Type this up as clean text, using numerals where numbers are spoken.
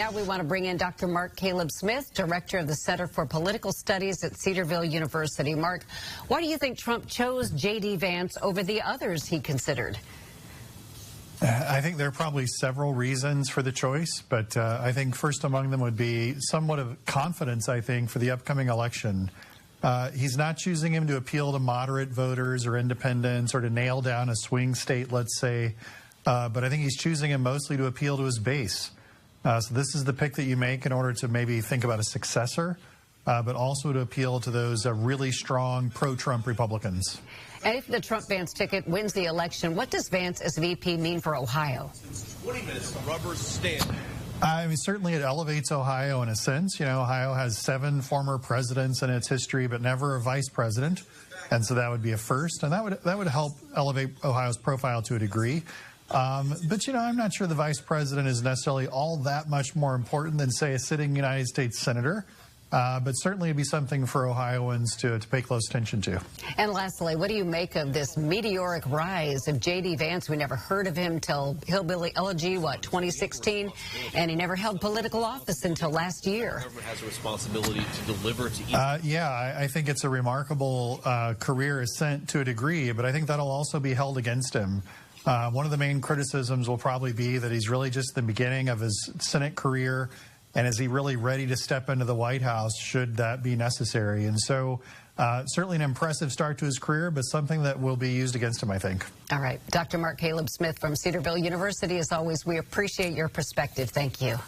Now we want to bring in Dr. Mark Caleb Smith, director of the Center for Political Studies at Cedarville University. Mark, why do you think Trump chose JD Vance over the others he considered? I think there are probably several reasons for the choice, but I think first among them would be somewhat of confidence, I think, for the upcoming election. He's not choosing him to appeal to moderate voters or independents or to nail down a swing state, let's say, but I think he's choosing him mostly to appeal to his base. So this is the pick that you make in order to maybe think about a successor, but also to appeal to those really strong pro-Trump Republicans. And if the Trump-Vance ticket wins the election, what does Vance as VP mean for Ohio? 20 minutes, rubber stamp. I mean, certainly it elevates Ohio in a sense. You know, Ohio has 7 former presidents in its history, but never a vice president. And so that would be a first. And that would help elevate Ohio's profile to a degree. But, you know, I'm not sure the vice president is necessarily all that much more important than, say, a sitting United States senator. But certainly it'd be something for Ohioans to pay close attention to. And lastly, what do you make of this meteoric rise of JD Vance? We never heard of him till Hillbilly Elegy, 2016? And he never held political office until last year. The government has a responsibility to deliver to each. Yeah, I think it's a remarkable career ascent to a degree, but I think that'll also be held against him. One of the main criticisms will probably be that he's really just the beginning of his Senate career, and is he really ready to step into the White House should that be necessary? And so certainly an impressive start to his career, but something that will be used against him, I think. All right. Dr. Mark Caleb Smith from Cedarville University. As always, we appreciate your perspective. Thank you.